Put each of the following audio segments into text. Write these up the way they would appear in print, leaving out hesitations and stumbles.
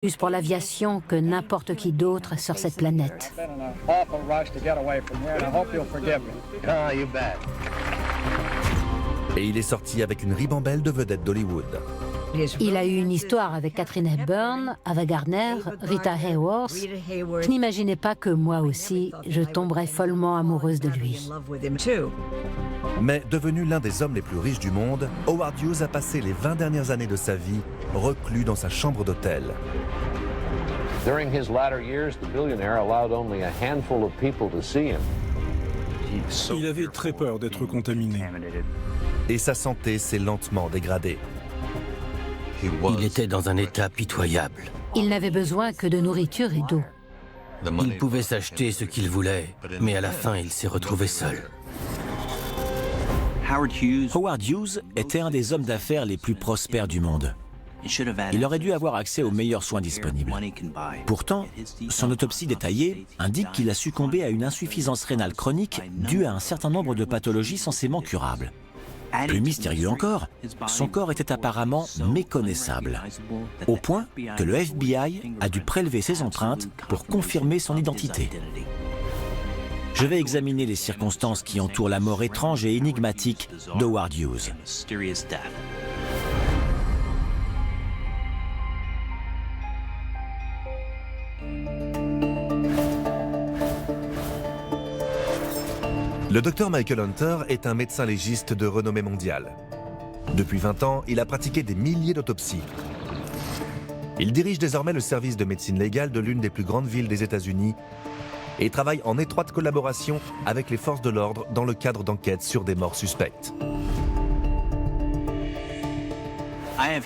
Plus pour l'aviation que n'importe qui d'autre sur cette planète. Et il est sorti avec une ribambelle de vedettes d'Hollywood. Il a eu une histoire avec Katharine Hepburn, Ava Gardner, Rita Hayworth. Je n'imaginais pas que moi aussi, je tomberais follement amoureuse de lui. Mais devenu l'un des hommes les plus riches du monde, Howard Hughes a passé les 20 dernières années de sa vie reclus dans sa chambre d'hôtel. During his latter years, the billionaire allowed only a handful of people to see him. Il avait très peur d'être contaminé. Et sa santé s'est lentement dégradée. Il était dans un état pitoyable. Il n'avait besoin que de nourriture et d'eau. Il pouvait s'acheter ce qu'il voulait, mais à la fin, il s'est retrouvé seul. Howard Hughes était un des hommes d'affaires les plus prospères du monde. Il aurait dû avoir accès aux meilleurs soins disponibles. Pourtant, son autopsie détaillée indique qu'il a succombé à une insuffisance rénale chronique due à un certain nombre de pathologies censément curables. Plus mystérieux encore, son corps était apparemment méconnaissable, au point que le FBI a dû prélever ses empreintes pour confirmer son identité. Je vais examiner les circonstances qui entourent la mort étrange et énigmatique d'Howard Hughes. Le docteur Michael Hunter est un médecin légiste de renommée mondiale. Depuis 20 ans, il a pratiqué des milliers d'autopsies. Il dirige désormais le service de médecine légale de l'une des plus grandes villes des États-Unis et travaille en étroite collaboration avec les forces de l'ordre dans le cadre d'enquêtes sur des morts suspectes.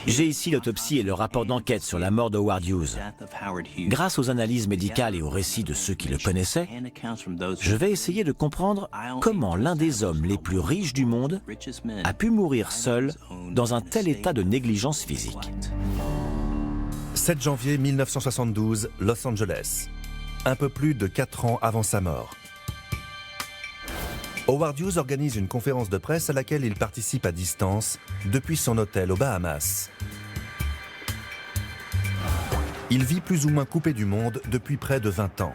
J'ai ici l'autopsie et le rapport d'enquête sur la mort d'Howard Hughes. Grâce aux analyses médicales et aux récits de ceux qui le connaissaient, je vais essayer de comprendre comment l'un des hommes les plus riches du monde a pu mourir seul dans un tel état de négligence physique. 7 janvier 1972, Los Angeles. Un peu plus de 4 ans avant sa mort. Howard Hughes organise une conférence de presse à laquelle il participe à distance depuis son hôtel aux Bahamas. Il vit plus ou moins coupé du monde depuis près de 20 ans.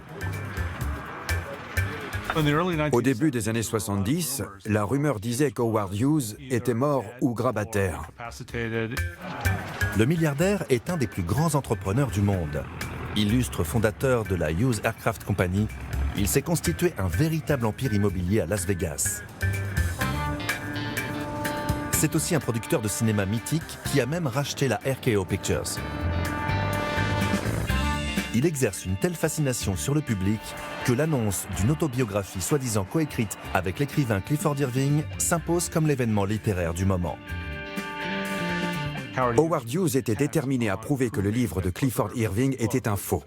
Au début des années 70, la rumeur disait qu'Howard Hughes était mort ou grabataire. Le milliardaire est un des plus grands entrepreneurs du monde. Illustre fondateur de la Hughes Aircraft Company, il s'est constitué un véritable empire immobilier à Las Vegas. C'est aussi un producteur de cinéma mythique qui a même racheté la RKO Pictures. Il exerce une telle fascination sur le public que l'annonce d'une autobiographie soi-disant coécrite avec l'écrivain Clifford Irving s'impose comme l'événement littéraire du moment. Howard Hughes était déterminé à prouver que le livre de Clifford Irving était un faux.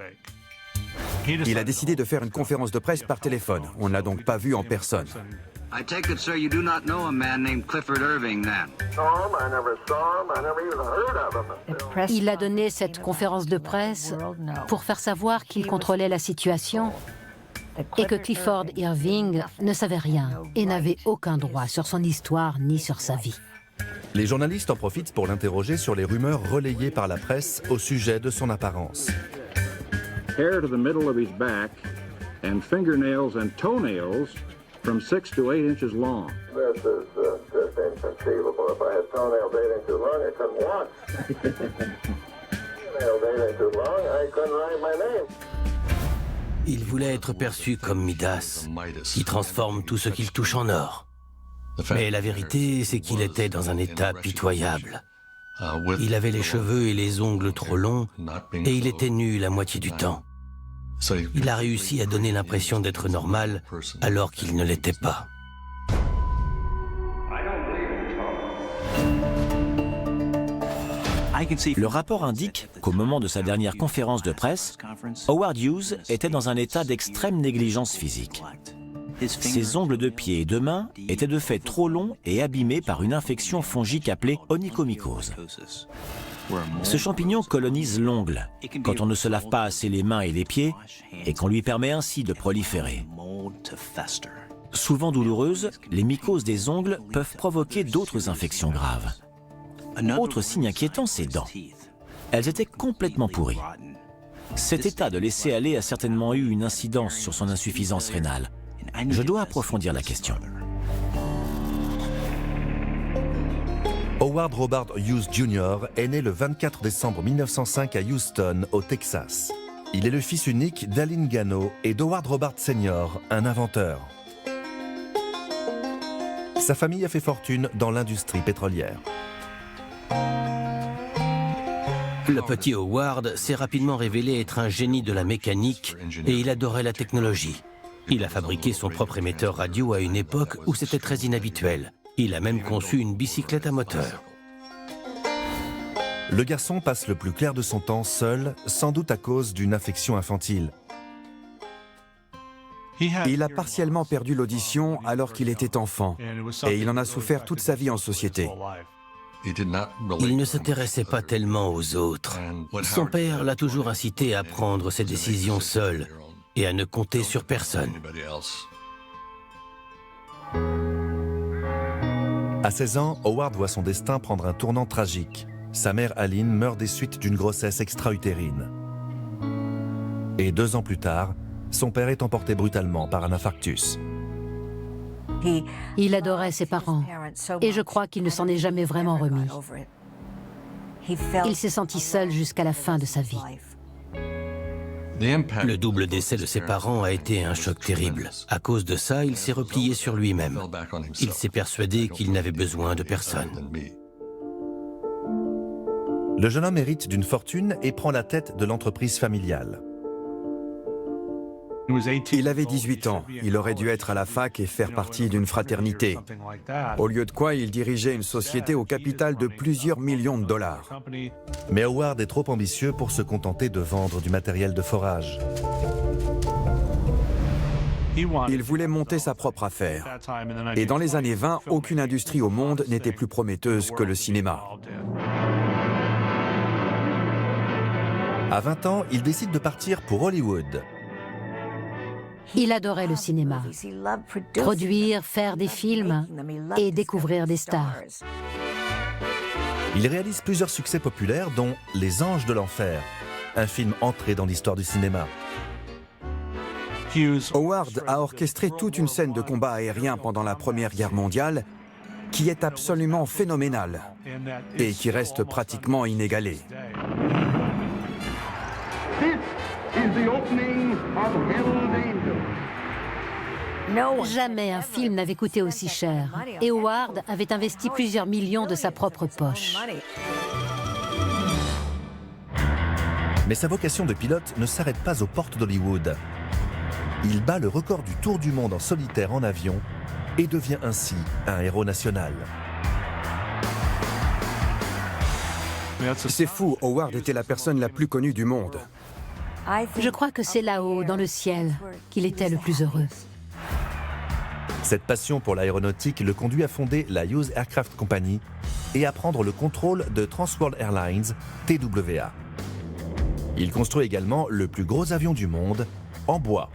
Il a décidé de faire une conférence de presse par téléphone. On ne l'a donc pas vu en personne. I take it, sir, you do not know a man named Clifford Irving, then? I never saw him. I never even heard of him. Il a donné cette conférence de presse pour faire savoir qu'il contrôlait la situation et que Clifford Irving ne savait rien et n'avait aucun droit sur son histoire ni sur sa vie. Les journalistes en profitent pour l'interroger sur les rumeurs relayées par la presse au sujet de son apparence. Hair to the middle of his back and fingernails and toenails from 6 to 8 inches long. This is just inconceivable. If I had toenails 8 inches long, I couldn't walk. Toenails 8 inches long, I couldn't write my name. Il voulait être perçu comme Midas, qui transforme tout ce qu'il touche en or. Mais la vérité, c'est qu'il était dans un état pitoyable. Il avait les cheveux et les ongles trop longs, et il était nu la moitié du temps. Il a réussi à donner l'impression d'être normal, alors qu'il ne l'était pas. Le rapport indique qu'au moment de sa dernière conférence de presse, Howard Hughes était dans un état d'extrême négligence physique. Ses ongles de pied et de main étaient de fait trop longs et abîmés par une infection fongique appelée onychomycose. Ce champignon colonise l'ongle quand on ne se lave pas assez les mains et les pieds et qu'on lui permet ainsi de proliférer. Souvent douloureuses, les mycoses des ongles peuvent provoquer d'autres infections graves. Autre signe inquiétant, ses dents. Elles étaient complètement pourries. Cet état de laisser aller a certainement eu une incidence sur son insuffisance rénale. Je dois approfondir la question. Howard Robert Hughes Jr. est né le 24 décembre 1905 à Houston, au Texas. Il est le fils unique d'Aline Gano et d'Howard Robert Sr., un inventeur. Sa famille a fait fortune dans l'industrie pétrolière. Le petit Howard s'est rapidement révélé être un génie de la mécanique et il adorait la technologie. Il a fabriqué son propre émetteur radio à une époque où c'était très inhabituel. Il a même conçu une bicyclette à moteur. Le garçon passe le plus clair de son temps seul, sans doute à cause d'une affection infantile. Il a partiellement perdu l'audition alors qu'il était enfant, et il en a souffert toute sa vie en société. Il ne s'intéressait pas tellement aux autres. Son père l'a toujours incité à prendre ses décisions seul et à ne compter sur personne. À 16 ans, Howard voit son destin prendre un tournant tragique. Sa mère Aline meurt des suites d'une grossesse extra-utérine. Et 2 ans plus tard, son père est emporté brutalement par un infarctus. Il adorait ses parents et je crois qu'il ne s'en est jamais vraiment remis. Il s'est senti seul jusqu'à la fin de sa vie. Le double décès de ses parents a été un choc terrible. À cause de ça, il s'est replié sur lui-même. Il s'est persuadé qu'il n'avait besoin de personne. Le jeune homme hérite d'une fortune et prend la tête de l'entreprise familiale. Il avait 18 ans, il aurait dû être à la fac et faire partie d'une fraternité. Au lieu de quoi, il dirigeait une société au capital de plusieurs millions de dollars. Mais Howard est trop ambitieux pour se contenter de vendre du matériel de forage. Il voulait monter sa propre affaire. Et dans les années 20, aucune industrie au monde n'était plus prometteuse que le cinéma. À 20 ans, il décide de partir pour Hollywood. Il adorait le cinéma, produire, faire des films et découvrir des stars. Il réalise plusieurs succès populaires, dont Les Anges de l'Enfer, un film entré dans l'histoire du cinéma. Howard a orchestré toute une scène de combat aérien pendant la Première Guerre mondiale qui est absolument phénoménale et qui reste pratiquement inégalée. Jamais un film n'avait coûté aussi cher. Et Howard avait investi plusieurs millions de sa propre poche. Mais sa vocation de pilote ne s'arrête pas aux portes d'Hollywood. Il bat le record du tour du monde en solitaire en avion et devient ainsi un héros national. C'est fou, Howard était la personne la plus connue du monde. Je crois que c'est là-haut, dans le ciel, qu'il était le plus heureux. Cette passion pour l'aéronautique le conduit à fonder la Hughes Aircraft Company et à prendre le contrôle de Transworld Airlines, TWA. Il construit également le plus gros avion du monde, en bois.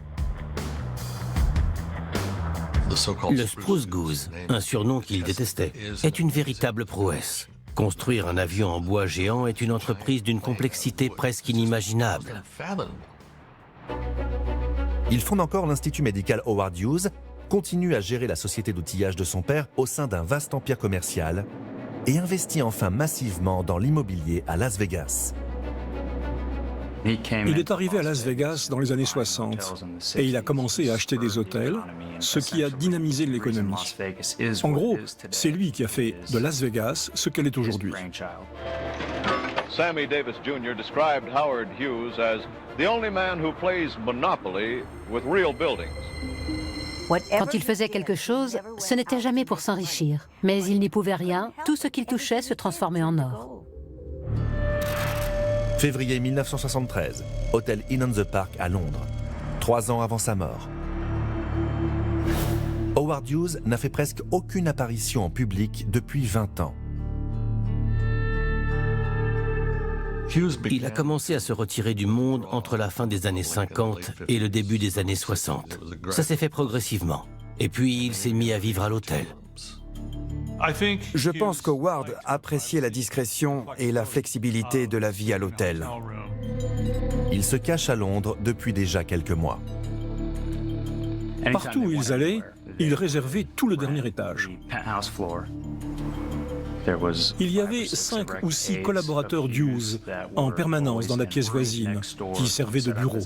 Le Spruce Goose, un surnom qu'il détestait, est une véritable prouesse. Construire un avion en bois géant est une entreprise d'une complexité presque inimaginable. Il fonde encore l'Institut médical Howard Hughes, continue à gérer la société d'outillage de son père au sein d'un vaste empire commercial et investit enfin massivement dans l'immobilier à Las Vegas. Il est arrivé à Las Vegas dans les années 60 et il a commencé à acheter des hôtels, ce qui a dynamisé l'économie. En gros, c'est lui qui a fait de Las Vegas ce qu'elle est aujourd'hui. Sammy Davis Jr. described Howard Hughes as the only man who plays Monopoly with real buildings. Quand il faisait quelque chose, ce n'était jamais pour s'enrichir. Mais il n'y pouvait rien, tout ce qu'il touchait se transformait en or. Février 1973, hôtel Inn on the Park à Londres, 3 ans avant sa mort. Howard Hughes n'a fait presque aucune apparition en public depuis 20 ans. Il a commencé à se retirer du monde entre la fin des années 50 et le début des années 60. Ça s'est fait progressivement. Et puis il s'est mis à vivre à l'hôtel. Je pense qu'Howard appréciait la discrétion et la flexibilité de la vie à l'hôtel. Il se cache à Londres depuis déjà quelques mois. Partout où ils allaient, ils réservaient tout le dernier étage. Il y avait 5 ou 6 collaborateurs Hughes en permanence dans la pièce voisine qui servaient de bureau.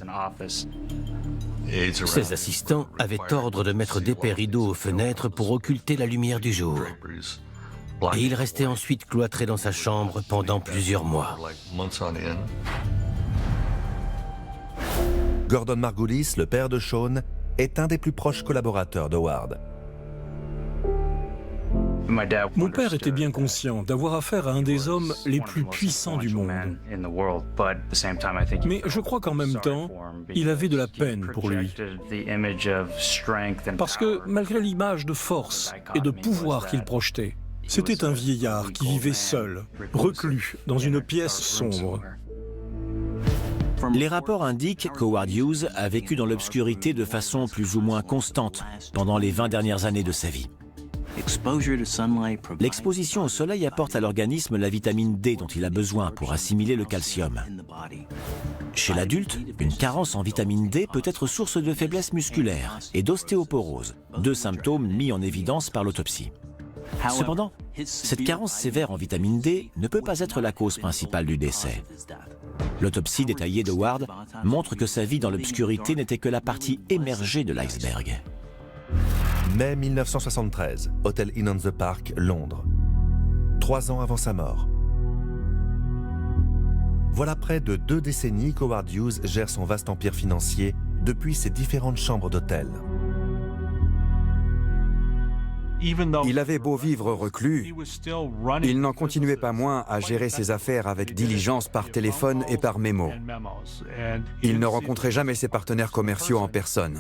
Ses assistants avaient ordre de mettre d'épais rideaux aux fenêtres pour occulter la lumière du jour. Et il restait ensuite cloîtré dans sa chambre pendant plusieurs mois. Gordon Margulis, le père de Sean, est un des plus proches collaborateurs d'Howard. Mon père était bien conscient d'avoir affaire à un des hommes les plus puissants du monde. Mais je crois qu'en même temps, il avait de la peine pour lui. Parce que malgré l'image de force et de pouvoir qu'il projetait, c'était un vieillard qui vivait seul, reclus, dans une pièce sombre. Les rapports indiquent qu'Howard Hughes a vécu dans l'obscurité de façon plus ou moins constante pendant les 20 dernières années de sa vie. L'exposition au soleil apporte à l'organisme la vitamine D dont il a besoin pour assimiler le calcium. Chez l'adulte, une carence en vitamine D peut être source de faiblesse musculaire et d'ostéoporose, 2 symptômes mis en évidence par l'autopsie. Cependant, cette carence sévère en vitamine D ne peut pas être la cause principale du décès. L'autopsie détaillée de Howard montre que sa vie dans l'obscurité n'était que la partie émergée de l'iceberg. Mai 1973, Hotel Inn on the Park, Londres. 3 ans avant sa mort. Voilà près de 2 décennies qu'Howard Hughes gère son vaste empire financier depuis ses différentes chambres d'hôtel. Il avait beau vivre reclus, il n'en continuait pas moins à gérer ses affaires avec diligence par téléphone et par mémo. Il ne rencontrait jamais ses partenaires commerciaux en personne.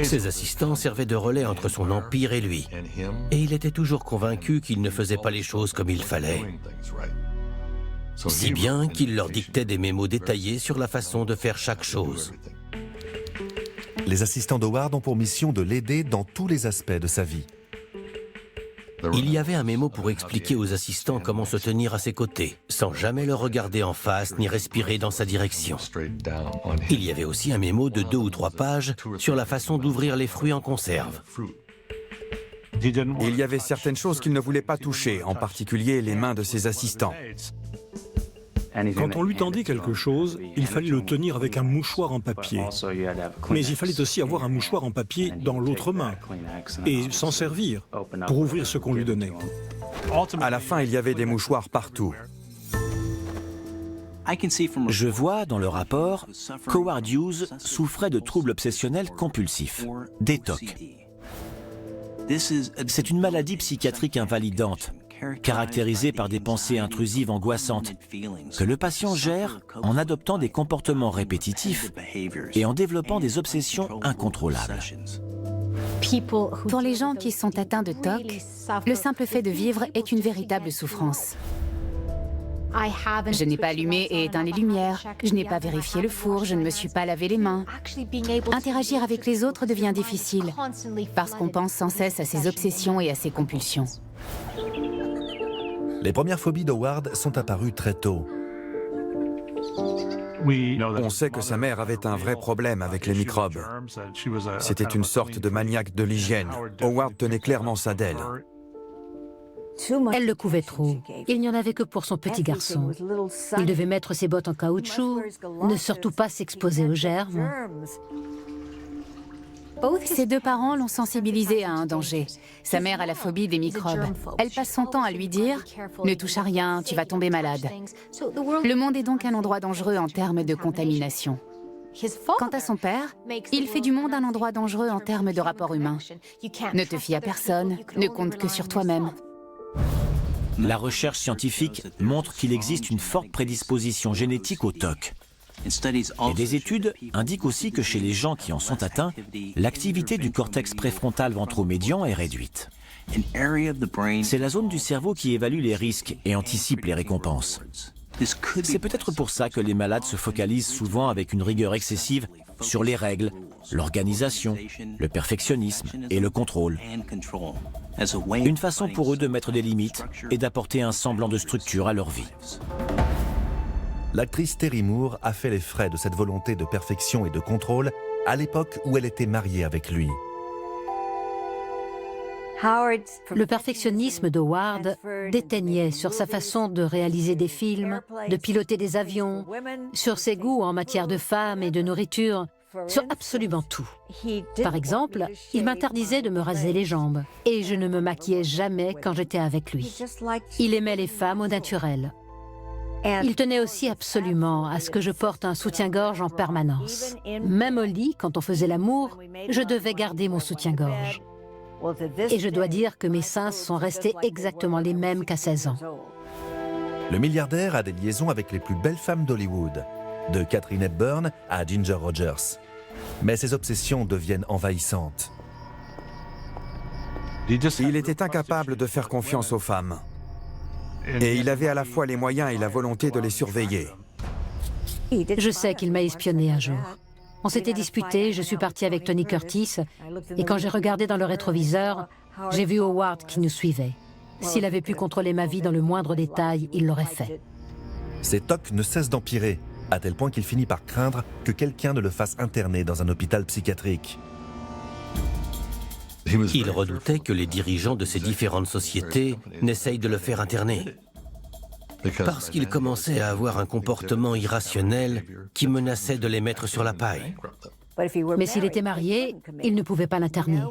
Ses assistants servaient de relais entre son empire et lui. Et il était toujours convaincu qu'il ne faisait pas les choses comme il fallait. Si bien qu'il leur dictait des mémos détaillés sur la façon de faire chaque chose. Les assistants d'Howard ont pour mission de l'aider dans tous les aspects de sa vie. Il y avait un mémo pour expliquer aux assistants comment se tenir à ses côtés, sans jamais le regarder en face ni respirer dans sa direction. Il y avait aussi un mémo de 2 ou 3 pages sur la façon d'ouvrir les fruits en conserve. Il y avait certaines choses qu'il ne voulait pas toucher, en particulier les mains de ses assistants. Quand on lui tendait quelque chose, il fallait le tenir avec un mouchoir en papier. Mais il fallait aussi avoir un mouchoir en papier dans l'autre main et s'en servir pour ouvrir ce qu'on lui donnait. À la fin, il y avait des mouchoirs partout. Je vois dans le rapport qu'Howard Hughes souffrait de troubles obsessionnels compulsifs, des TOC. C'est une maladie psychiatrique invalidante, caractérisée par des pensées intrusives angoissantes, que le patient gère en adoptant des comportements répétitifs et en développant des obsessions incontrôlables. Pour les gens qui sont atteints de TOC, le simple fait de vivre est une véritable souffrance. Je n'ai pas allumé et éteint les lumières, je n'ai pas vérifié le four, je ne me suis pas lavé les mains. Interagir avec les autres devient difficile, parce qu'on pense sans cesse à ses obsessions et à ses compulsions. Les premières phobies d'Howard sont apparues très tôt. On sait que sa mère avait un vrai problème avec les microbes. C'était une sorte de maniaque de l'hygiène. Howard tenait clairement ça d'elle. Elle le couvait trop. Il n'y en avait que pour son petit garçon. Il devait mettre ses bottes en caoutchouc, ne surtout pas s'exposer aux germes. Ses 2 parents l'ont sensibilisé à un danger. Sa mère a la phobie des microbes. Elle passe son temps à lui dire « Ne touche à rien, tu vas tomber malade ». Le monde est donc un endroit dangereux en termes de contamination. Quant à son père, il fait du monde un endroit dangereux en termes de rapports humains. Ne te fie à personne, ne compte que sur toi-même. La recherche scientifique montre qu'il existe une forte prédisposition génétique au TOC. Et des études indiquent aussi que chez les gens qui en sont atteints, l'activité du cortex préfrontal ventromédian est réduite. C'est la zone du cerveau qui évalue les risques et anticipe les récompenses. C'est peut-être pour ça que les malades se focalisent souvent avec une rigueur excessive sur les règles l'organisation, le perfectionnisme et le contrôle. Une façon pour eux de mettre des limites et d'apporter un semblant de structure à leur vie. L'actrice Terry Moore a fait les frais de cette volonté de perfection et de contrôle à l'époque où elle était mariée avec lui. Le perfectionnisme d'Howard déteignait sur sa façon de réaliser des films, de piloter des avions, sur ses goûts en matière de femmes et de nourriture, sur absolument tout. Par exemple, il m'interdisait de me raser les jambes et je ne me maquillais jamais quand j'étais avec lui. Il aimait les femmes au naturel. Il tenait aussi absolument à ce que je porte un soutien-gorge en permanence. Même au lit, quand on faisait l'amour, je devais garder mon soutien-gorge. Et je dois dire que mes seins sont restés exactement les mêmes qu'à 16 ans. Le milliardaire a des liaisons avec les plus belles femmes d'Hollywood, de Katharine Hepburn à Ginger Rogers. Mais ses obsessions deviennent envahissantes. Il était incapable de faire confiance aux femmes. Et il avait à la fois les moyens et la volonté de les surveiller. Je sais qu'il m'a espionné un jour. On s'était disputé, je suis partie avec Tony Curtis, et quand j'ai regardé dans le rétroviseur, j'ai vu Howard qui nous suivait. S'il avait pu contrôler ma vie dans le moindre détail, il l'aurait fait. Ses tocs ne cessent d'empirer, à tel point qu'il finit par craindre que quelqu'un ne le fasse interner dans un hôpital psychiatrique. Il redoutait que les dirigeants de ces différentes sociétés n'essayent de le faire interner. Parce qu'il commençait à avoir un comportement irrationnel qui menaçait de les mettre sur la paille. Mais s'il était marié, il ne pouvait pas l'interner,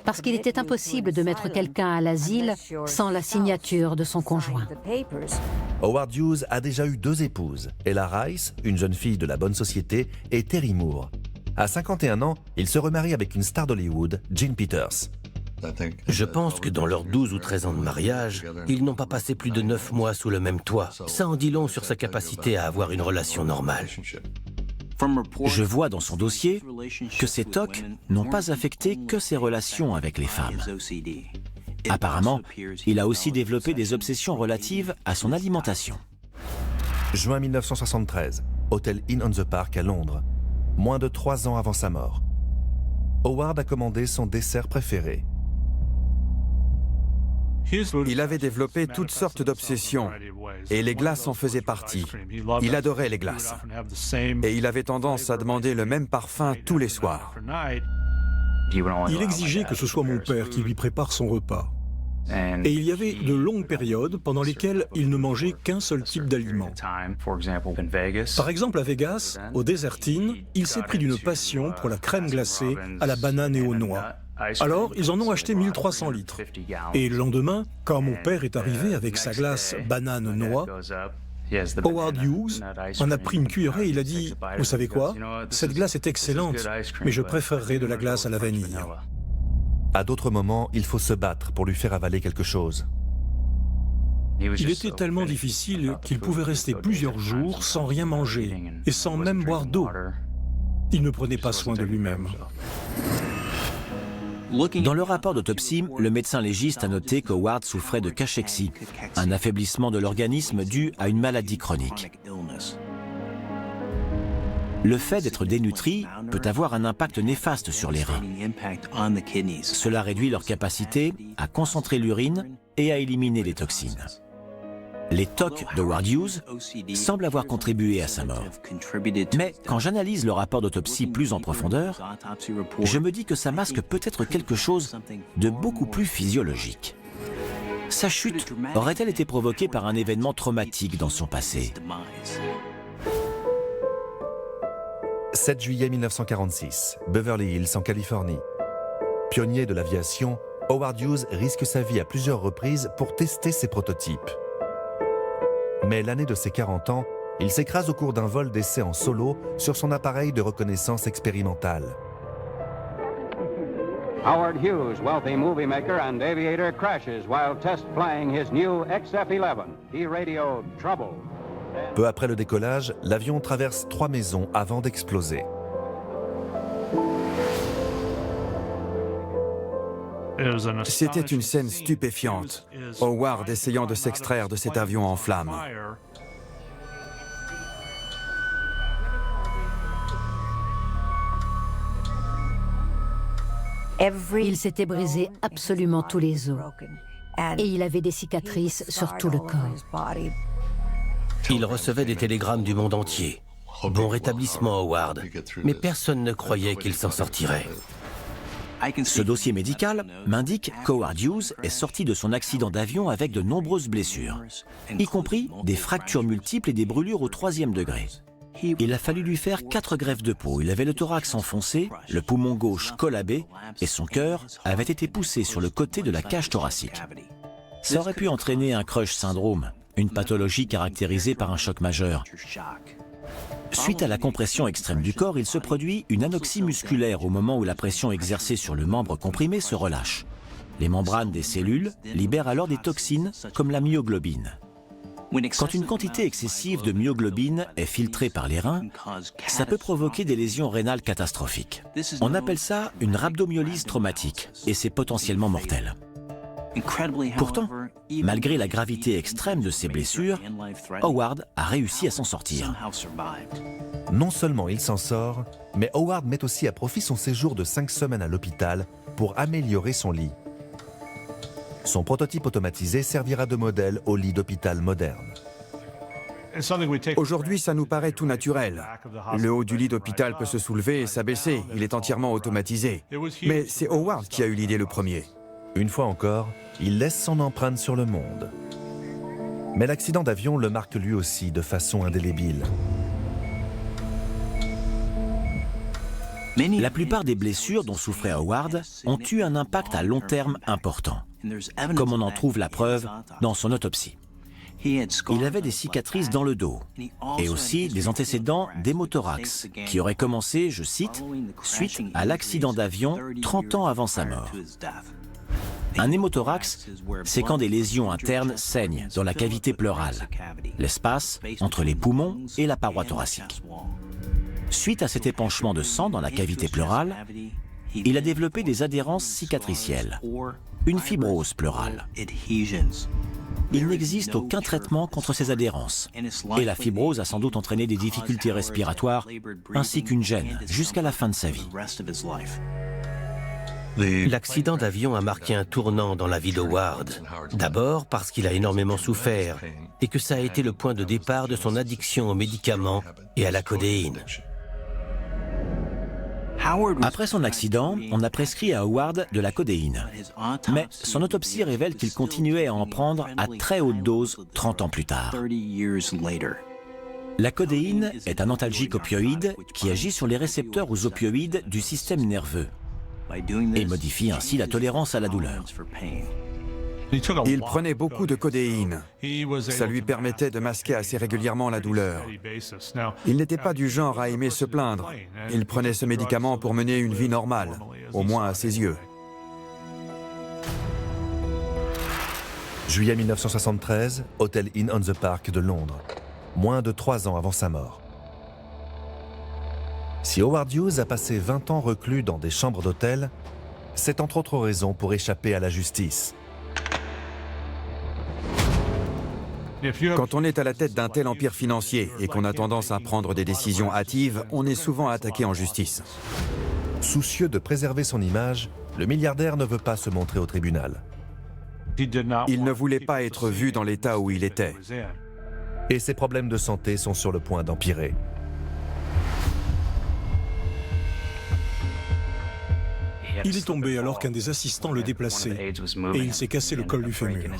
parce qu'il était impossible de mettre quelqu'un à l'asile sans la signature de son conjoint. Howard Hughes a déjà eu 2 épouses, Ella Rice, une jeune fille de la bonne société, et Terry Moore. À 51 ans, il se remarie avec une star d'Hollywood, Jean Peters. Je pense que dans leurs 12 ou 13 ans de mariage, ils n'ont pas passé plus de 9 mois sous le même toit. Ça en dit long sur sa capacité à avoir une relation normale. Je vois dans son dossier que ces tocs n'ont pas affecté que ses relations avec les femmes. Apparemment, il a aussi développé des obsessions relatives à son alimentation. Juin 1973, Hotel Inn on the Park à Londres, moins de 3 ans avant sa mort. Howard a commandé son dessert préféré. Il avait développé toutes sortes d'obsessions, et les glaces en faisaient partie. Il adorait les glaces. Et il avait tendance à demander le même parfum tous les soirs. Il exigeait que ce soit mon père qui lui prépare son repas. Et il y avait de longues périodes pendant lesquelles il ne mangeait qu'un seul type d'aliment. Par exemple, à Vegas, au Desert Inn, il s'est pris d'une passion pour la crème glacée à la banane et aux noix. Alors, ils en ont acheté 1300 litres. Et le lendemain, quand mon père est arrivé avec sa glace banane-noix, Howard Hughes en a pris une cuillerée et il a dit « Vous savez quoi? Cette glace est excellente, mais je préférerais de la glace à la vanille. » À d'autres moments, il faut se battre pour lui faire avaler quelque chose. Il était tellement difficile qu'il pouvait rester plusieurs jours sans rien manger et sans même boire d'eau. Il ne prenait pas soin de lui-même. Dans le rapport d'autopsie, le médecin légiste a noté qu'Howard souffrait de cachexie, un affaiblissement de l'organisme dû à une maladie chronique. Le fait d'être dénutri peut avoir un impact néfaste sur les reins. Cela réduit leur capacité à concentrer l'urine et à éliminer les toxines. Les tocs de Howard Hughes semblent avoir contribué à sa mort. Mais quand j'analyse le rapport d'autopsie plus en profondeur, je me dis que ça masque peut-être quelque chose de beaucoup plus physiologique. Sa chute aurait-elle été provoquée par un événement traumatique dans son passé? 7 juillet 1946, Beverly Hills en Californie. Pionnier de l'aviation, Howard Hughes risque sa vie à plusieurs reprises pour tester ses prototypes. Mais l'année de ses 40 ans, il s'écrase au cours d'un vol d'essai en solo sur son appareil de reconnaissance expérimentale. Howard Hughes, wealthy movie maker and aviator, crashes while test flying his new XF-11. He radioed trouble. Peu après le décollage, l'avion traverse 3 maisons avant d'exploser. C'était une scène stupéfiante. Howard essayant de s'extraire de cet avion en flammes. Il s'était brisé absolument tous les os. Et il avait des cicatrices sur tout le corps. Il recevait des télégrammes du monde entier. Bon rétablissement, Howard. Mais personne ne croyait qu'il s'en sortirait. Ce dossier médical m'indique qu'Howard Hughes est sorti de son accident d'avion avec de nombreuses blessures, y compris des fractures multiples et des brûlures au 3e degré. Il a fallu lui faire 4 greffes de peau. Il avait le thorax enfoncé, le poumon gauche collabé et son cœur avait été poussé sur le côté de la cage thoracique. Ça aurait pu entraîner un crush syndrome, une pathologie caractérisée par un choc majeur. Suite à la compression extrême du corps, il se produit une anoxie musculaire au moment où la pression exercée sur le membre comprimé se relâche. Les membranes des cellules libèrent alors des toxines comme la myoglobine. Quand une quantité excessive de myoglobine est filtrée par les reins, ça peut provoquer des lésions rénales catastrophiques. On appelle ça une rhabdomyolyse traumatique et c'est potentiellement mortel. Pourtant, malgré la gravité extrême de ses blessures, Howard a réussi à s'en sortir. Non seulement il s'en sort, mais Howard met aussi à profit son séjour de 5 semaines à l'hôpital pour améliorer son lit. Son prototype automatisé servira de modèle au lit d'hôpital moderne. Aujourd'hui, ça nous paraît tout naturel. Le haut du lit d'hôpital peut se soulever et s'abaisser. Il est entièrement automatisé. Mais c'est Howard qui a eu l'idée le premier. Une fois encore, il laisse son empreinte sur le monde. Mais l'accident d'avion le marque lui aussi de façon indélébile. La plupart des blessures dont souffrait Howard ont eu un impact à long terme important, comme on en trouve la preuve dans son autopsie. Il avait des cicatrices dans le dos et aussi des antécédents d'hémothorax qui auraient commencé, je cite, « suite à l'accident d'avion 30 ans avant sa mort ». Un hémothorax, c'est quand des lésions internes saignent dans la cavité pleurale, l'espace entre les poumons et la paroi thoracique. Suite à cet épanchement de sang dans la cavité pleurale, il a développé des adhérences cicatricielles, une fibrose pleurale. Il n'existe aucun traitement contre ces adhérences, et la fibrose a sans doute entraîné des difficultés respiratoires ainsi qu'une gêne jusqu'à la fin de sa vie. L'accident d'avion a marqué un tournant dans la vie d'Howard. D'abord parce qu'il a énormément souffert et que ça a été le point de départ de son addiction aux médicaments et à la codéine. Après son accident, on a prescrit à Howard de la codéine. Mais son autopsie révèle qu'il continuait à en prendre à très haute dose 30 ans plus tard. La codéine est un antalgique opioïde qui agit sur les récepteurs aux opioïdes du système nerveux et modifie ainsi la tolérance à la douleur. Il prenait beaucoup de codéine. Ça lui permettait de masquer assez régulièrement la douleur. Il n'était pas du genre à aimer se plaindre. Il prenait ce médicament pour mener une vie normale, au moins à ses yeux. Juillet 1973, Hotel Inn on the Park de Londres, moins de 3 ans avant sa mort. Si Howard Hughes a passé 20 ans reclus dans des chambres d'hôtel, c'est entre autres raisons pour échapper à la justice. Quand on est à la tête d'un tel empire financier et qu'on a tendance à prendre des décisions hâtives, on est souvent attaqué en justice. Soucieux de préserver son image, le milliardaire ne veut pas se montrer au tribunal. Il ne voulait pas être vu dans l'état où il était. Et ses problèmes de santé sont sur le point d'empirer. Il est tombé alors qu'un des assistants le déplaçait et il s'est cassé le col du fémur.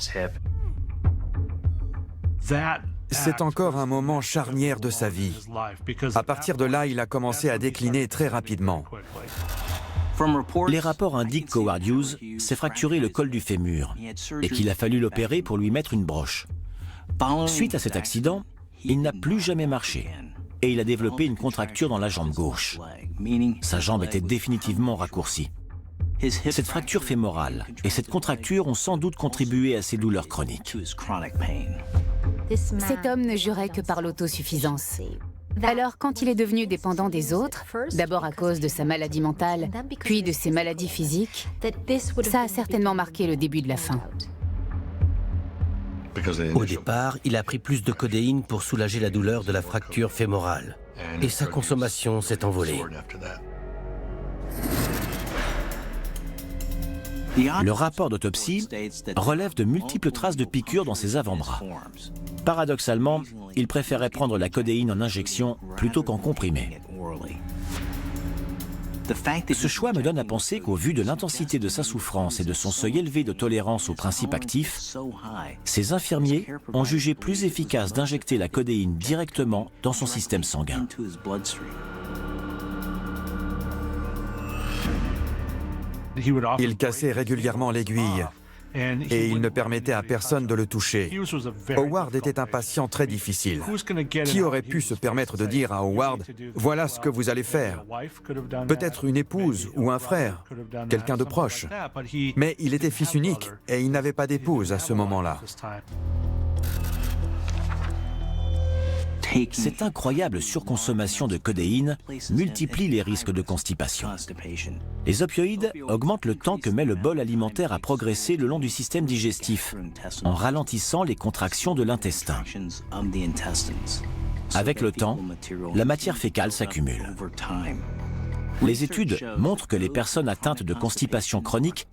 C'est encore un moment charnière de sa vie. À partir de là, il a commencé à décliner très rapidement. Les rapports indiquent qu'Howard Hughes s'est fracturé le col du fémur et qu'il a fallu l'opérer pour lui mettre une broche. Suite à cet accident, il n'a plus jamais marché et il a développé une contracture dans la jambe gauche. Sa jambe était définitivement raccourcie. Cette fracture fémorale et cette contracture ont sans doute contribué à ses douleurs chroniques. Cet homme ne jurait que par l'autosuffisance. Alors, quand il est devenu dépendant des autres, d'abord à cause de sa maladie mentale, puis de ses maladies physiques, ça a certainement marqué le début de la fin. Au départ, il a pris plus de codéine pour soulager la douleur de la fracture fémorale. Et sa consommation s'est envolée. Le rapport d'autopsie relève de multiples traces de piqûres dans ses avant-bras. Paradoxalement, il préférait prendre la codéine en injection plutôt qu'en comprimé. Ce choix me donne à penser qu'au vu de l'intensité de sa souffrance et de son seuil élevé de tolérance aux principes actifs, ces infirmiers ont jugé plus efficace d'injecter la codéine directement dans son système sanguin. Il cassait régulièrement l'aiguille et il ne permettait à personne de le toucher. Howard était un patient très difficile. Qui aurait pu se permettre de dire à Howard « Voilà ce que vous allez faire ». Peut-être une épouse ou un frère, quelqu'un de proche. Mais il était fils unique et il n'avait pas d'épouse à ce moment-là. Cette incroyable surconsommation de codéine multiplie les risques de constipation. Les opioïdes augmentent le temps que met le bol alimentaire à progresser le long du système digestif, en ralentissant les contractions de l'intestin. Avec le temps, la matière fécale s'accumule. Les études montrent que les personnes atteintes de constipation chronique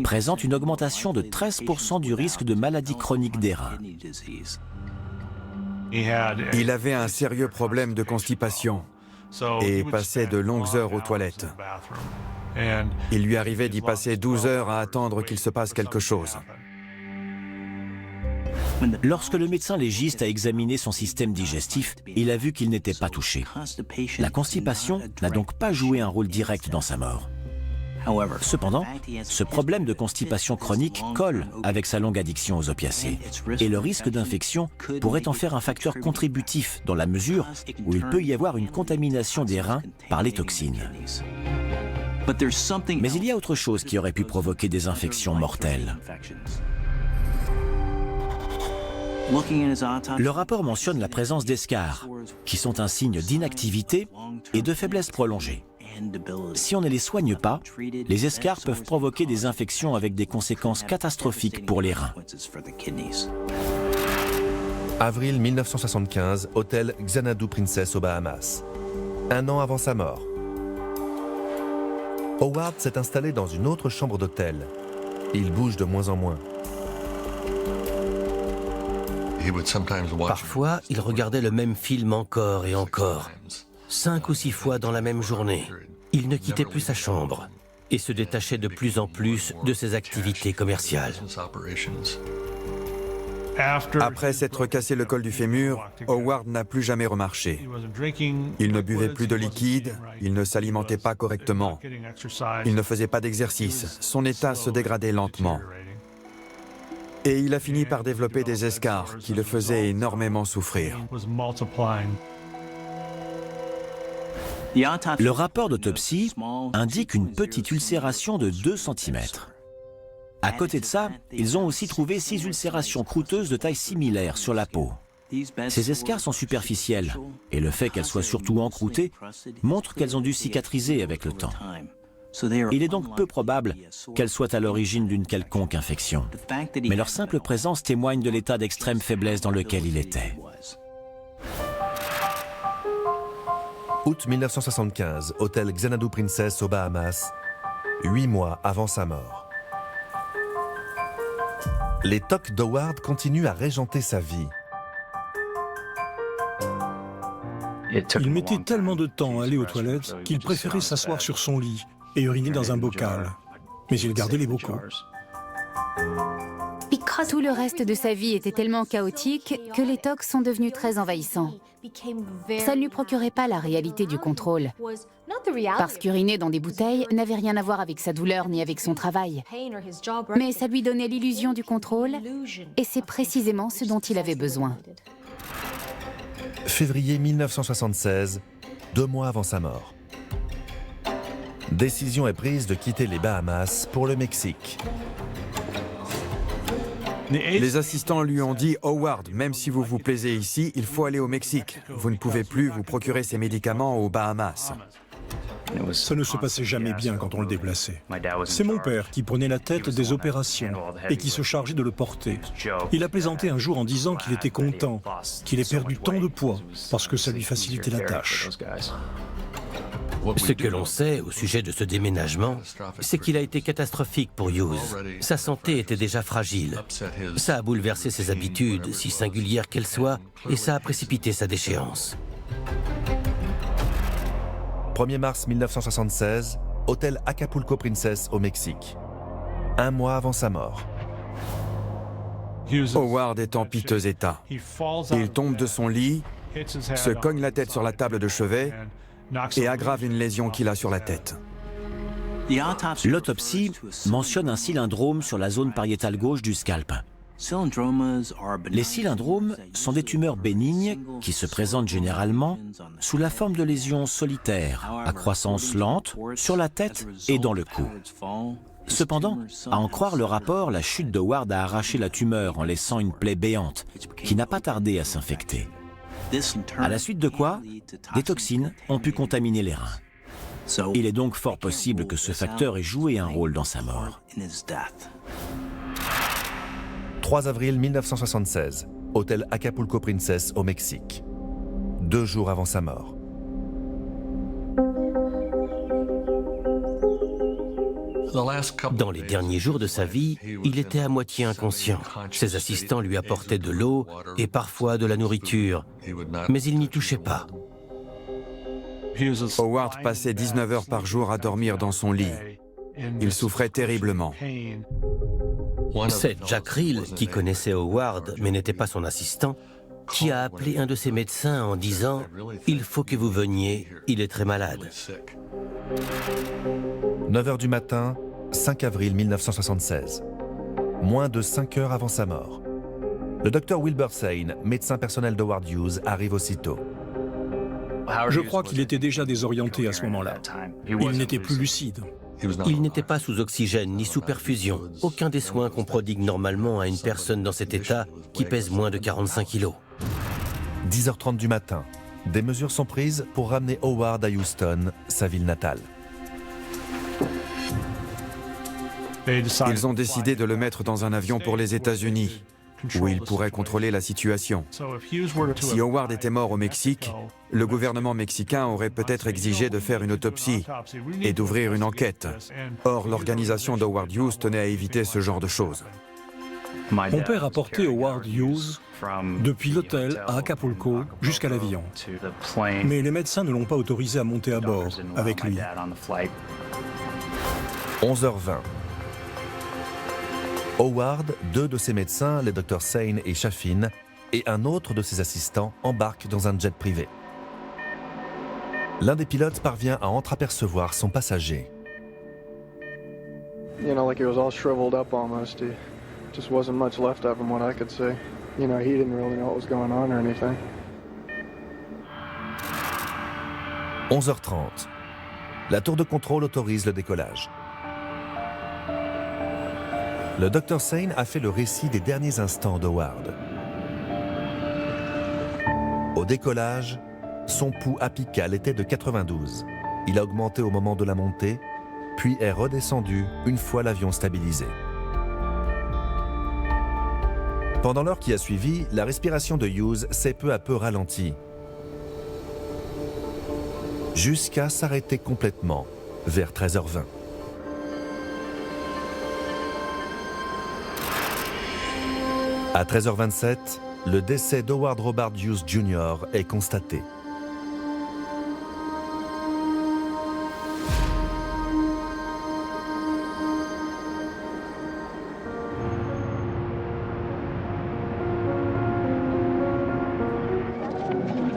présentent une augmentation de 13% du risque de maladie chronique des reins. Il avait un sérieux problème de constipation et passait de longues heures aux toilettes. Il lui arrivait d'y passer 12 heures à attendre qu'il se passe quelque chose. Lorsque le médecin légiste a examiné son système digestif, il a vu qu'il n'était pas touché. La constipation n'a donc pas joué un rôle direct dans sa mort. Cependant, ce problème de constipation chronique colle avec sa longue addiction aux opiacés et le risque d'infection pourrait en faire un facteur contributif dans la mesure où il peut y avoir une contamination des reins par les toxines. Mais il y a autre chose qui aurait pu provoquer des infections mortelles. Le rapport mentionne la présence d'escarres, qui sont un signe d'inactivité et de faiblesse prolongée. Si on ne les soigne pas, les escarres peuvent provoquer des infections avec des conséquences catastrophiques pour les reins. Avril 1975, hôtel Xanadu Princess aux Bahamas. Un an avant sa mort. Howard s'est installé dans une autre chambre d'hôtel. Il bouge de moins en moins. Parfois, il regardait le même film encore et encore. 5 ou 6 fois dans la même journée. Il ne quittait plus sa chambre et se détachait de plus en plus de ses activités commerciales. Après s'être cassé le col du fémur, Howard n'a plus jamais remarché. Il ne buvait plus de liquide, il ne s'alimentait pas correctement, il ne faisait pas d'exercice, son état se dégradait lentement. Et il a fini par développer des escarres qui le faisaient énormément souffrir. Le rapport d'autopsie indique une petite ulcération de 2 cm. À côté de ça, ils ont aussi trouvé 6 ulcérations croûteuses de taille similaire sur la peau. Ces escarres sont superficielles, et le fait qu'elles soient surtout encroûtées montre qu'elles ont dû cicatriser avec le temps. Il est donc peu probable qu'elles soient à l'origine d'une quelconque infection. Mais leur simple présence témoigne de l'état d'extrême faiblesse dans lequel il était. Août 1975, hôtel Xanadu Princess aux Bahamas, 8 mois avant sa mort. Les tocs d'Howard continuent à régenter sa vie. Il mettait tellement de temps à aller aux toilettes qu'il préférait s'asseoir sur son lit et uriner dans un bocal. Mais il gardait les bocaux. Tout le reste de sa vie était tellement chaotique que les tocs sont devenus très envahissants. Ça ne lui procurait pas la réalité du contrôle. Parce qu'uriner dans des bouteilles n'avait rien à voir avec sa douleur ni avec son travail. Mais ça lui donnait l'illusion du contrôle, et c'est précisément ce dont il avait besoin. Février 1976, 2 mois avant sa mort. Décision est prise de quitter les Bahamas pour le Mexique. Les assistants lui ont dit « Howard, même si vous vous plaisez ici, il faut aller au Mexique. Vous ne pouvez plus vous procurer ces médicaments aux Bahamas. » Ça ne se passait jamais bien quand on le déplaçait. C'est mon père qui prenait la tête des opérations et qui se chargeait de le porter. Il a plaisanté un jour en disant qu'il était content, qu'il ait perdu tant de poids parce que ça lui facilitait la tâche. Ce que l'on sait au sujet de ce déménagement, c'est qu'il a été catastrophique pour Hughes. Sa santé était déjà fragile. Ça a bouleversé ses habitudes, si singulières qu'elles soient, et ça a précipité sa déchéance. 1er mars 1976, hôtel Acapulco Princess au Mexique. Un mois avant sa mort. Howard est en piteux état. Il tombe de son lit, se cogne la tête sur la table de chevet et aggrave une lésion qu'il a sur la tête. L'autopsie mentionne un cylindrome sur la zone pariétale gauche du scalp. Les cylindromes sont des tumeurs bénignes qui se présentent généralement sous la forme de lésions solitaires, à croissance lente, sur la tête et dans le cou. Cependant, à en croire le rapport, la chute de Howard a arraché la tumeur en laissant une plaie béante qui n'a pas tardé à s'infecter. À la suite de quoi, des toxines ont pu contaminer les reins. Il est donc fort possible que ce facteur ait joué un rôle dans sa mort. 3 avril 1976, hôtel Acapulco Princess au Mexique. 2 jours avant sa mort. Dans les derniers jours de sa vie, il était à moitié inconscient. Ses assistants lui apportaient de l'eau et parfois de la nourriture, mais il n'y touchait pas. Howard passait 19 heures par jour à dormir dans son lit. Il souffrait terriblement. C'est Jack Rill, qui connaissait Howard mais n'était pas son assistant, qui a appelé un de ses médecins en disant « Il faut que vous veniez, il est très malade ». 9 h du matin, 5 avril 1976. Moins de 5 heures avant sa mort. Le docteur Wilbur Sain, médecin personnel d'Howard Hughes, arrive aussitôt. Je crois qu'il était déjà désorienté à ce moment-là. Il n'était plus lucide. Il n'était pas sous oxygène ni sous perfusion. Aucun des soins qu'on prodigue normalement à une personne dans cet état qui pèse moins de 45 kilos. 10h30 du matin. Des mesures sont prises pour ramener Howard à Houston, sa ville natale. Ils ont décidé de le mettre dans un avion pour les États-Unis, où il pourrait contrôler la situation. Si Howard était mort au Mexique, le gouvernement mexicain aurait peut-être exigé de faire une autopsie et d'ouvrir une enquête. Or, l'organisation d'Howard Hughes tenait à éviter ce genre de choses. Mon père a porté Howard Hughes depuis l'hôtel à Acapulco jusqu'à l'avion. Mais les médecins ne l'ont pas autorisé à monter à bord avec lui. 11h20. Howard, 2 de ses médecins, les docteurs Sain et Chaffin, et un autre de ses assistants embarquent dans un jet privé. L'un des pilotes parvient à entreapercevoir son passager. You know, like he was all shriveled up almost. He just wasn't much left of him, what I could see. You know, he didn't really know what was going on or anything. 11h30. La tour de contrôle autorise le décollage. Le docteur Sain a fait le récit des derniers instants d'Howard. Au décollage, son pouls apical était de 92. Il a augmenté au moment de la montée, puis est redescendu une fois l'avion stabilisé. Pendant l'heure qui a suivi, la respiration de Hughes s'est peu à peu ralentie, jusqu'à s'arrêter complètement vers 13h20. À 13h27, le décès d'Howard Robert Hughes Jr. est constaté.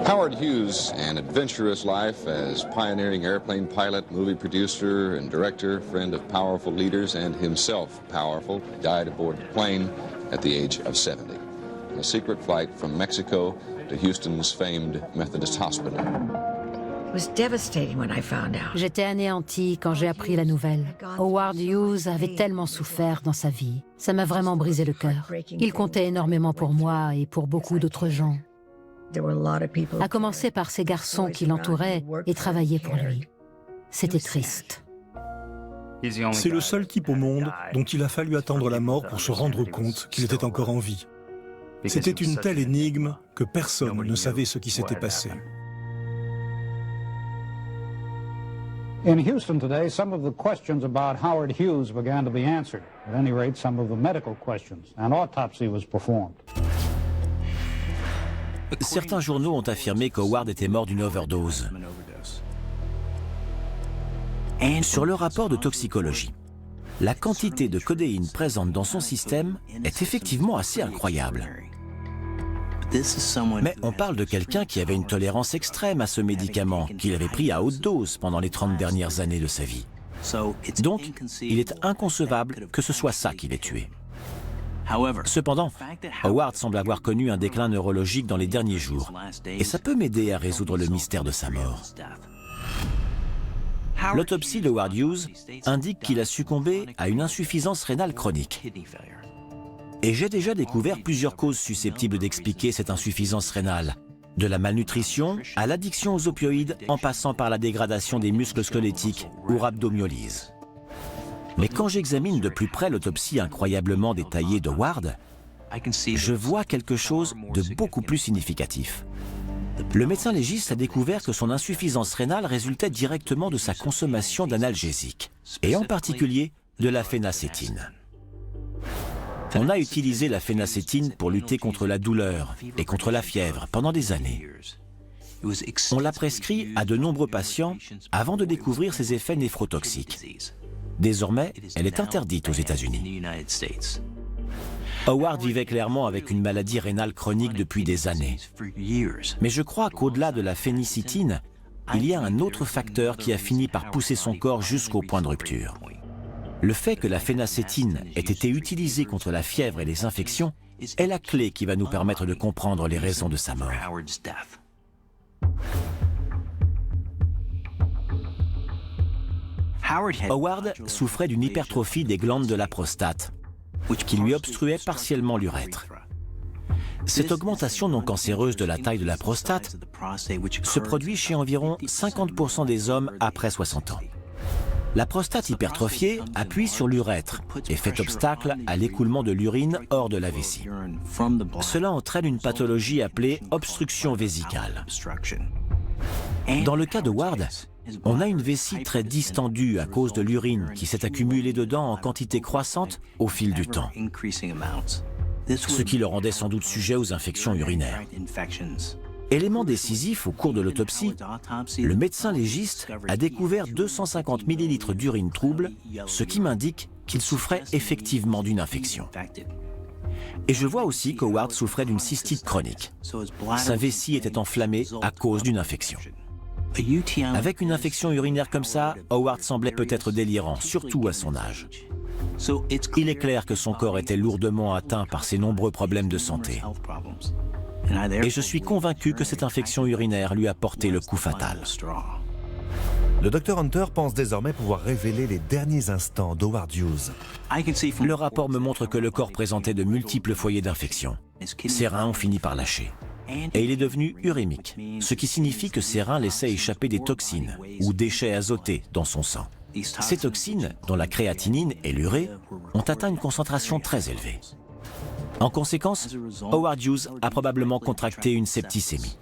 Howard Hughes, an adventurous life as pioneering airplane pilot, movie producer and director, friend of powerful leaders and himself powerful, died aboard the plane at the age of 70. A secret flight from Mexico to Houston's famed Methodist Hospital. J'étais anéantie quand j'ai appris la nouvelle. Howard Hughes avait tellement souffert dans sa vie. Ça m'a vraiment brisé le cœur. Il comptait énormément pour moi et pour beaucoup d'autres gens. À commencer par ces garçons qui l'entouraient et travaillaient pour lui. C'était triste. C'est le seul type au monde dont il a fallu attendre la mort pour se rendre compte qu'il était encore en vie. C'était une telle énigme que personne ne savait ce qui s'était passé. In Houston today, some of the questions about Howard Hughes began to be answered. At any rate, some of the medical questions. An autopsy was performed. Certains journaux ont affirmé qu'Howard était mort d'une overdose. Sur le rapport de toxicologie, la quantité de codéine présente dans son système est effectivement assez incroyable. Mais on parle de quelqu'un qui avait une tolérance extrême à ce médicament, qu'il avait pris à haute dose pendant les 30 dernières années de sa vie. Donc, il est inconcevable que ce soit ça qui l'ait tué. Cependant, Howard semble avoir connu un déclin neurologique dans les derniers jours, et ça peut m'aider à résoudre le mystère de sa mort. L'autopsie de Howard Hughes indique qu'il a succombé à une insuffisance rénale chronique. Et j'ai déjà découvert plusieurs causes susceptibles d'expliquer cette insuffisance rénale, de la malnutrition à l'addiction aux opioïdes en passant par la dégradation des muscles squelettiques ou rhabdomyolyse. Mais quand j'examine de plus près l'autopsie incroyablement détaillée d'Howard, je vois quelque chose de beaucoup plus significatif. Le médecin légiste a découvert que son insuffisance rénale résultait directement de sa consommation d'analgésiques, et en particulier de la phénacétine. On a utilisé la phénacétine pour lutter contre la douleur et contre la fièvre pendant des années. On l'a prescrit à de nombreux patients avant de découvrir ses effets néphrotoxiques. Désormais, elle est interdite aux États-Unis. Howard vivait clairement avec une maladie rénale chronique depuis des années. Mais je crois qu'au-delà de la phénicétine, il y a un autre facteur qui a fini par pousser son corps jusqu'au point de rupture. Le fait que la phénacétine ait été utilisée contre la fièvre et les infections est la clé qui va nous permettre de comprendre les raisons de sa mort. Howard souffrait d'une hypertrophie des glandes de la prostate, qui lui obstruait partiellement l'urètre. Cette augmentation non cancéreuse de la taille de la prostate se produit chez environ 50% des hommes après 60 ans. La prostate hypertrophiée appuie sur l'urètre et fait obstacle à l'écoulement de l'urine hors de la vessie. Cela entraîne une pathologie appelée obstruction vésicale. Dans le cas de Howard, on a une vessie très distendue à cause de l'urine qui s'est accumulée dedans en quantité croissante au fil du temps, ce qui le rendait sans doute sujet aux infections urinaires. Élément décisif au cours de l'autopsie, le médecin légiste a découvert 250 ml d'urine trouble, ce qui m'indique qu'il souffrait effectivement d'une infection. Et je vois aussi qu'Howard souffrait d'une cystite chronique. Sa vessie était enflammée à cause d'une infection. Avec une infection urinaire comme ça, Howard semblait peut-être délirant, surtout à son âge. Il est clair que son corps était lourdement atteint par ses nombreux problèmes de santé. Et je suis convaincu que cette infection urinaire lui a porté le coup fatal. Le Dr Hunter pense désormais pouvoir révéler les derniers instants d'Howard Hughes. Le rapport me montre que le corps présentait de multiples foyers d'infection. Ses reins ont fini par lâcher. Et il est devenu urémique, ce qui signifie que ses reins laissaient échapper des toxines ou déchets azotés dans son sang. Ces toxines, dont la créatinine et l'urée, ont atteint une concentration très élevée. En conséquence, Howard Hughes a probablement contracté une septicémie.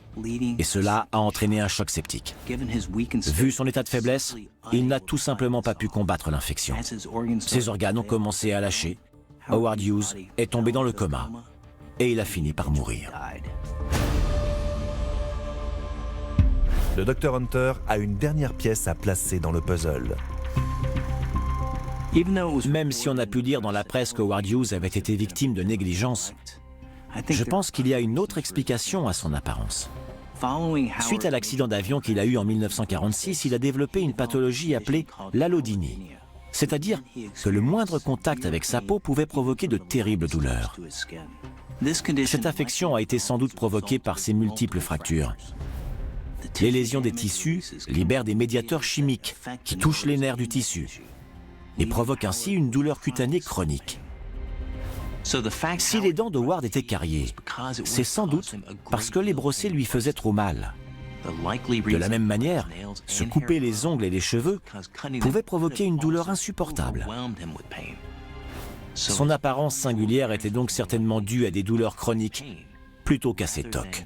Et cela a entraîné un choc septique. Vu son état de faiblesse, il n'a tout simplement pas pu combattre l'infection. Ses organes ont commencé à lâcher. Howard Hughes est tombé dans le coma et il a fini par mourir. Le Dr Hunter a une dernière pièce à placer dans le puzzle. Même si on a pu lire dans la presse que Howard Hughes avait été victime de négligence, je pense qu'il y a une autre explication à son apparence. Suite à l'accident d'avion qu'il a eu en 1946, il a développé une pathologie appelée l'allodynie, c'est-à-dire que le moindre contact avec sa peau pouvait provoquer de terribles douleurs. Cette affection a été sans doute provoquée par ses multiples fractures. Les lésions des tissus libèrent des médiateurs chimiques qui touchent les nerfs du tissu et provoquent ainsi une douleur cutanée chronique. Si les dents d'Howard étaient cariées, c'est sans doute parce que les brosser lui faisaient trop mal. De la même manière, se couper les ongles et les cheveux pouvait provoquer une douleur insupportable. Son apparence singulière était donc certainement due à des douleurs chroniques plutôt qu'à ses tocs.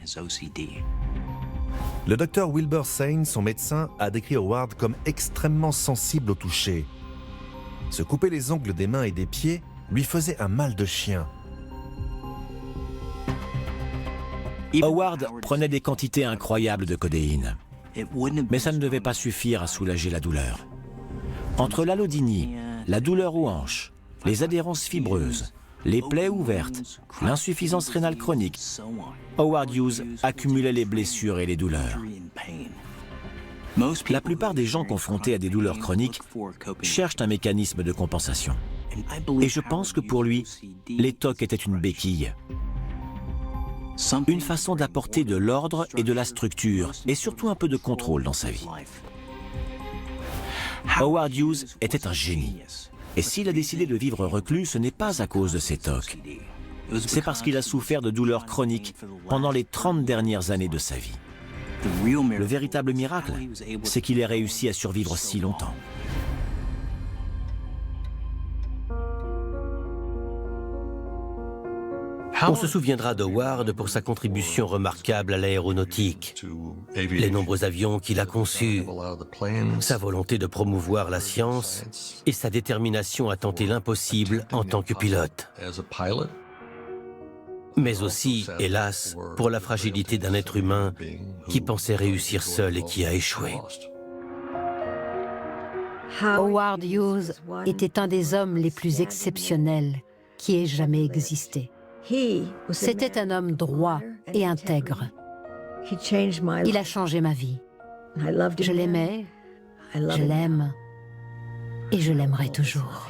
Le docteur Wilbur Sain, son médecin, a décrit Howard comme extrêmement sensible au toucher. Se couper les ongles des mains et des pieds lui faisait un mal de chien. Howard prenait des quantités incroyables de codéine. Mais ça ne devait pas suffire à soulager la douleur. Entre l'allodynie, la douleur aux hanches, les adhérences fibreuses, les plaies ouvertes, l'insuffisance rénale chronique, Howard Hughes accumulait les blessures et les douleurs. La plupart des gens confrontés à des douleurs chroniques cherchent un mécanisme de compensation. Et je pense que pour lui, les TOC étaient une béquille. Une façon d'apporter de l'ordre et de la structure, et surtout un peu de contrôle dans sa vie. Howard Hughes était un génie. Et s'il a décidé de vivre reclus, ce n'est pas à cause de ses TOC. C'est parce qu'il a souffert de douleurs chroniques pendant les 30 dernières années de sa vie. Le véritable miracle, c'est qu'il ait réussi à survivre si longtemps. On se souviendra d'Howard pour sa contribution remarquable à l'aéronautique, les nombreux avions qu'il a conçus, sa volonté de promouvoir la science et sa détermination à tenter l'impossible en tant que pilote. Mais aussi, hélas, pour la fragilité d'un être humain qui pensait réussir seul et qui a échoué. Howard Hughes était un des hommes les plus exceptionnels qui ait jamais existé. C'était un homme droit et intègre. Il a changé ma vie. Je l'aimais, je l'aime et je l'aimerai toujours.